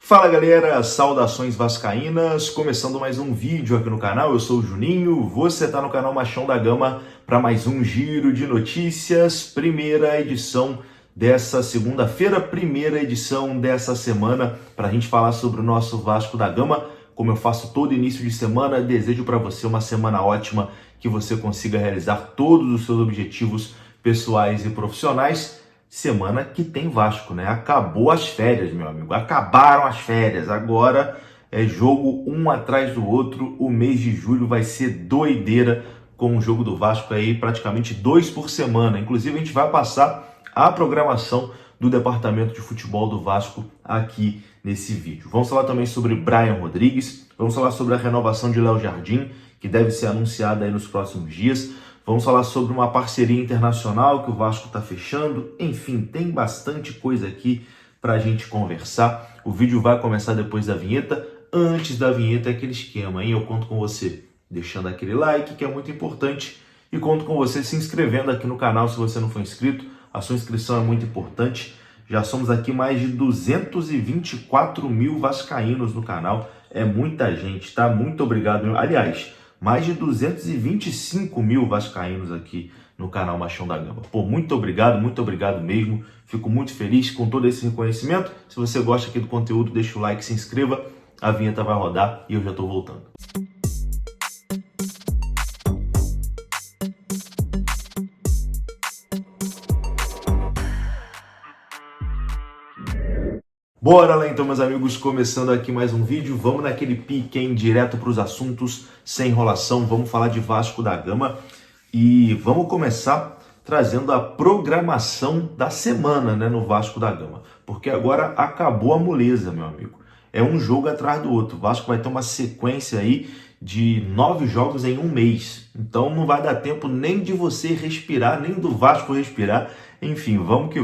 Fala galera, saudações vascaínas, começando mais um vídeo aqui no canal, eu sou o Juninho, você está no canal Machão da Gama para mais um giro de notícias, primeira edição dessa segunda-feira, primeira edição dessa semana, para a gente falar sobre o nosso Vasco da Gama. Como eu faço todo início de semana, desejo para você uma semana ótima, que você consiga realizar todos os seus objetivos pessoais e profissionais. Semana que tem Vasco, né? Acabou as férias, meu amigo. Acabaram as férias. Agora é jogo um atrás do outro. O mês de julho vai ser doideira com o jogo do Vasco aí, praticamente 2 por semana. Inclusive, a gente vai passar a programação do departamento de futebol do Vasco aqui nesse vídeo. Vamos falar também sobre Brian Rodrigues. Vamos falar sobre a renovação de Léo Jardim, que deve ser anunciada aí nos próximos dias. Vamos falar sobre uma parceria internacional que o Vasco está fechando. Enfim, tem bastante coisa aqui para a gente conversar. O vídeo vai começar depois da vinheta. Antes da vinheta é aquele esquema, hein? Eu conto com você deixando aquele like, que é muito importante. E conto com você se inscrevendo aqui no canal se você não for inscrito. A sua inscrição é muito importante. Já somos aqui mais de 224 mil vascaínos no canal. É muita gente, tá? Muito obrigado. Aliás, mais de 225 mil vascaínos aqui no canal Machão da Gama. Pô, muito obrigado mesmo. Fico muito feliz com todo esse reconhecimento. Se você gosta aqui do conteúdo, deixa o like, se inscreva. A vinheta vai rodar e eu já tô voltando. Bora lá então, meus amigos, começando aqui mais um vídeo. Vamos naquele pique, hein? Direto para os assuntos, sem enrolação. Vamos falar de Vasco da Gama e vamos começar trazendo a programação da semana, né, no Vasco da Gama. Porque agora acabou a moleza, meu amigo. É um jogo atrás do outro. O Vasco vai ter uma sequência aí de 9 jogos em um mês. Então não vai dar tempo nem de você respirar, nem do Vasco respirar. Enfim, vamos,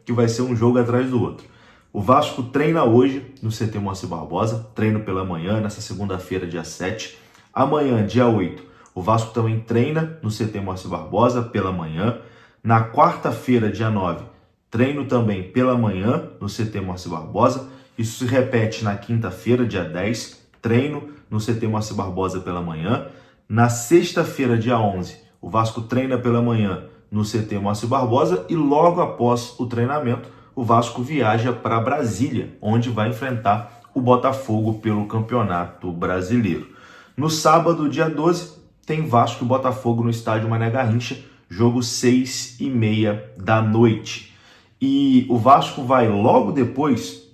que vai ser um jogo atrás do outro. O Vasco treina hoje no CT Moacir Barbosa, treino pela manhã, nessa segunda-feira, dia 7. Amanhã, dia 8, o Vasco também treina no CT Moacir Barbosa pela manhã. Na quarta-feira, dia 9, treino também pela manhã no CT Moacir Barbosa. Isso se repete na quinta-feira, dia 10, treino no CT Moacir Barbosa pela manhã. Na sexta-feira, dia 11, o Vasco treina pela manhã no CT Moacir Barbosa e logo após o treinamento, o Vasco viaja para Brasília, onde vai enfrentar o Botafogo pelo Campeonato Brasileiro. No sábado, dia 12, tem Vasco e Botafogo no estádio Mané Garrincha, jogo 6h30 da noite. E o Vasco vai logo depois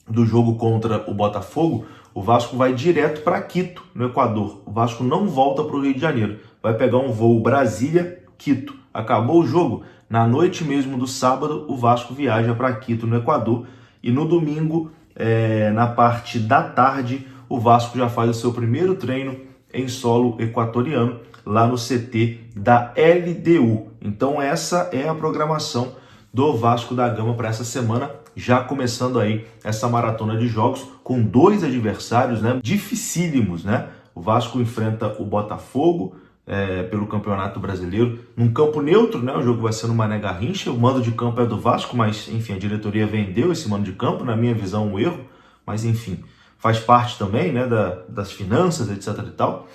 do jogo contra o Botafogo, o Vasco vai direto para Quito, no Equador. O Vasco não volta para o Rio de Janeiro, vai pegar um voo Brasília-Quito. Acabou o jogo, na noite mesmo do sábado, o Vasco viaja para Quito, no Equador. E no domingo, na parte da tarde, o Vasco já faz o seu primeiro treino em solo equatoriano, lá no CT da LDU. Então essa é a programação do Vasco da Gama para essa semana, já começando aí essa maratona de jogos com 2 adversários, né, dificílimos, né? O Vasco enfrenta o Botafogo pelo Campeonato Brasileiro num campo neutro, né? O jogo vai ser no Mané Garrincha. O mando de campo é do Vasco, mas enfim, a diretoria vendeu esse mando de campo, na minha visão um erro, mas enfim, faz parte também, né, das finanças, etc e tal.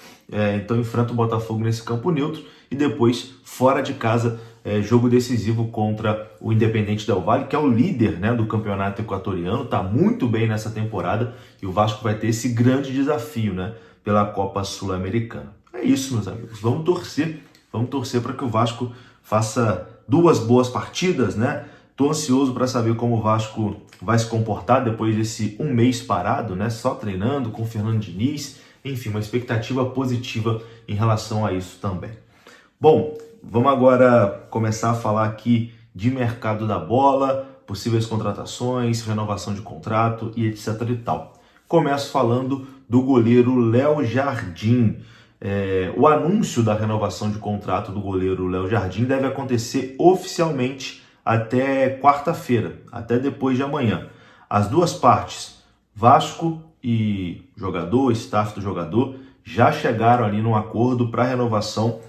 Então enfrenta o Botafogo nesse campo neutro e depois fora de casa, jogo decisivo contra o Independente Del Valle, que é o líder, né, do campeonato equatoriano, está muito bem nessa temporada e o Vasco vai ter esse grande desafio, né, pela Copa Sul-Americana. É isso, meus amigos, vamos torcer para que o Vasco faça 2 boas partidas, né? Tô ansioso para saber como o Vasco vai se comportar depois desse um mês parado, né? Só treinando com o Fernando Diniz. Enfim, uma expectativa positiva em relação a isso também. Bom, vamos agora começar a falar aqui de mercado da bola, possíveis contratações, renovação de contrato e etc e tal. Começo falando do goleiro Léo Jardim. O anúncio da renovação de contrato do goleiro Léo Jardim deve acontecer oficialmente até quarta-feira, até depois de amanhã. As duas partes, Vasco e jogador, staff do jogador, já chegaram ali num acordo para a renovação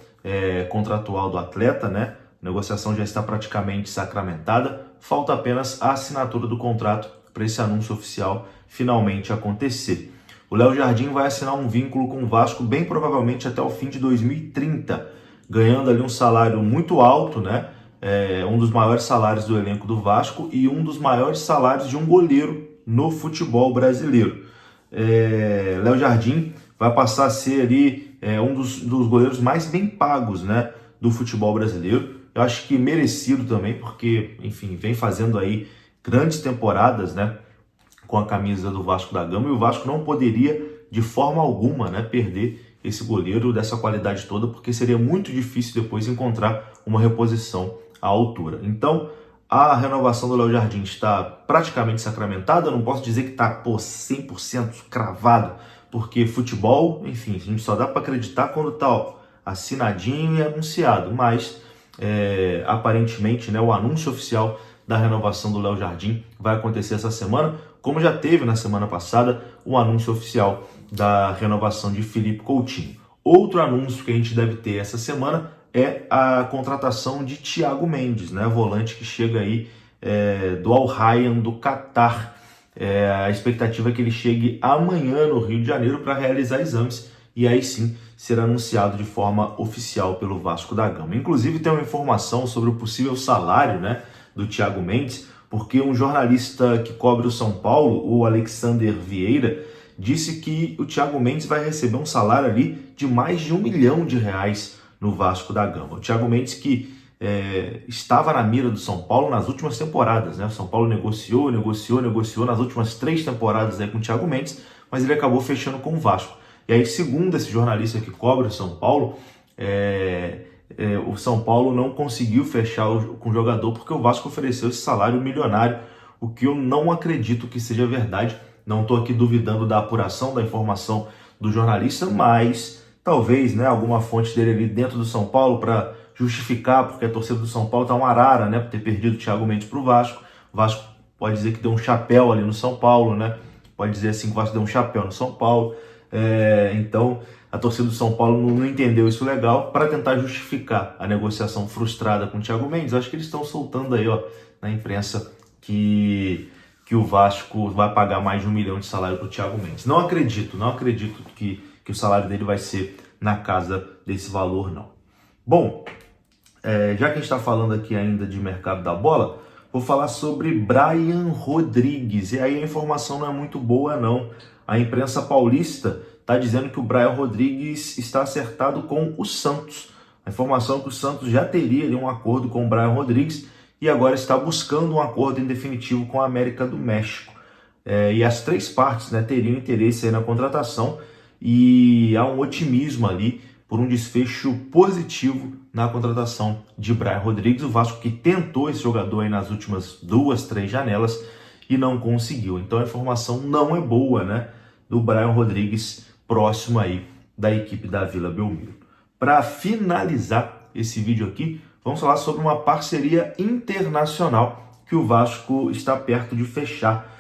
contratual do atleta, né? A negociação já está praticamente sacramentada, falta apenas a assinatura do contrato para esse anúncio oficial finalmente acontecer. O Léo Jardim vai assinar um vínculo com o Vasco bem provavelmente até o fim de 2030, ganhando ali um salário muito alto, né? Um dos maiores salários do elenco do Vasco e um dos maiores salários de um goleiro no futebol brasileiro. Léo Jardim vai passar a ser ali um dos goleiros mais bem pagos, né, do futebol brasileiro. Eu acho que merecido também, porque, enfim, vem fazendo aí grandes temporadas, né, com a camisa do Vasco da Gama, e o Vasco não poderia, de forma alguma, né, perder esse goleiro dessa qualidade toda, porque seria muito difícil depois encontrar uma reposição à altura. Então, a renovação do Léo Jardim está praticamente sacramentada. Eu não posso dizer que está 100% cravado, porque futebol, enfim, a gente só dá para acreditar quando está assinadinho e anunciado, mas aparentemente, né, o anúncio oficial da renovação do Léo Jardim vai acontecer essa semana, como já teve na semana passada o anúncio oficial da renovação de Felipe Coutinho. Outro anúncio que a gente deve ter essa semana é a contratação de Thiago Mendes, né, volante que chega aí do Al Rayyan do Catar. A expectativa é que ele chegue amanhã no Rio de Janeiro para realizar exames e aí sim será anunciado de forma oficial pelo Vasco da Gama. Inclusive tem uma informação sobre o possível salário, né, do Thiago Mendes, porque um jornalista que cobre o São Paulo, o Alexander Vieira, disse que o Thiago Mendes vai receber um salário ali de mais de R$1 milhão no Vasco da Gama. O Thiago Mendes que estava na mira do São Paulo nas últimas temporadas, né? O São Paulo negociou nas últimas 3 temporadas aí com o Thiago Mendes, mas ele acabou fechando com o Vasco. E aí, segundo esse jornalista que cobre o São Paulo, o São Paulo não conseguiu fechar com o jogador porque o Vasco ofereceu esse salário milionário, o que eu não acredito que seja verdade. Não estou aqui duvidando da apuração, da informação do jornalista, mas talvez, né, alguma fonte dele ali dentro do São Paulo para justificar, porque a torcida do São Paulo está uma arara, né, por ter perdido o Thiago Mendes para o Vasco. O Vasco pode dizer que deu um chapéu ali no São Paulo, né? Pode dizer assim que o Vasco deu um chapéu no São Paulo. Então a torcida do São Paulo não entendeu isso legal para tentar justificar a negociação frustrada com o Thiago Mendes. Acho que eles estão soltando aí, na imprensa que o Vasco vai pagar mais de R$1 milhão de salário para o Thiago Mendes. Não acredito que o salário dele vai ser na casa desse valor, não. Bom, já que a gente está falando aqui ainda de mercado da bola, vou falar sobre Brian Rodrigues. E aí a informação não é muito boa, não. A imprensa paulista está dizendo que o Brian Rodrigues está acertado com o Santos. A informação é que o Santos já teria ali um acordo com o Brian Rodrigues e agora está buscando um acordo em definitivo com a América do México. E as 3 partes, né, teriam interesse aí na contratação e há um otimismo ali por um desfecho positivo na contratação de Brian Rodrigues. O Vasco que tentou esse jogador aí nas últimas 2, 3 janelas e não conseguiu. Então a informação não é boa, né, do Brian Rodrigues próximo aí da equipe da Vila Belmiro. Para finalizar esse vídeo aqui, vamos falar sobre uma parceria internacional que o Vasco está perto de fechar.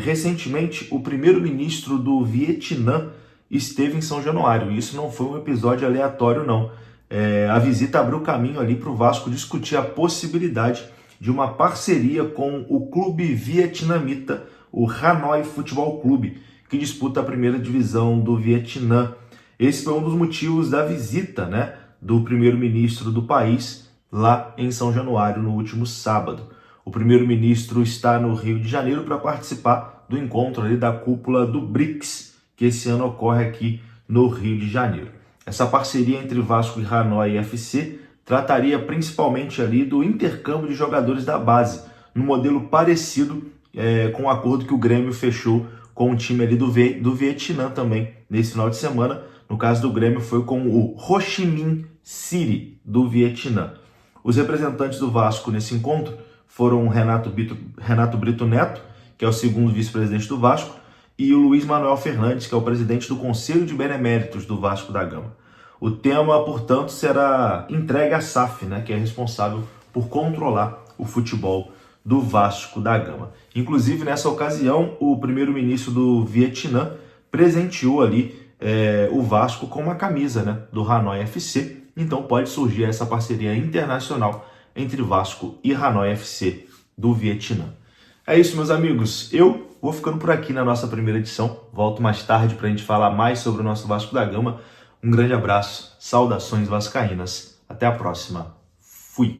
Recentemente, o primeiro-ministro do Vietnã esteve em São Januário, e isso não foi um episódio aleatório, não. A visita abriu caminho ali para o Vasco discutir a possibilidade de uma parceria com o clube vietnamita, o Hanoi Futebol Clube, que disputa a primeira divisão do Vietnã. Esse foi um dos motivos da visita, né, do primeiro-ministro do país lá em São Januário no último sábado. O primeiro-ministro está no Rio de Janeiro para participar do encontro ali da cúpula do BRICS, que esse ano ocorre aqui no Rio de Janeiro. Essa parceria entre Vasco e Hanoi FC trataria principalmente ali do intercâmbio de jogadores da base, num modelo parecido com o acordo que o Grêmio fechou com o time ali do Vietnã também nesse final de semana. No caso do Grêmio foi com o Ho Chi Minh City do Vietnã. Os representantes do Vasco nesse encontro foram Renato Brito Neto, que é o segundo vice-presidente do Vasco, e o Luiz Manuel Fernandes, que é o presidente do Conselho de Beneméritos do Vasco da Gama. O tema, portanto, será entregue à SAF, né, que é responsável por controlar o futebol do Vasco da Gama. Inclusive, nessa ocasião, o primeiro-ministro do Vietnã presenteou ali o Vasco com uma camisa, né, do Hanoi FC. Então pode surgir essa parceria internacional entre Vasco e Hanoi FC do Vietnã. É isso, meus amigos. Eu vou ficando por aqui na nossa primeira edição. Volto mais tarde para a gente falar mais sobre o nosso Vasco da Gama. Um grande abraço, saudações vascaínas. Até a próxima.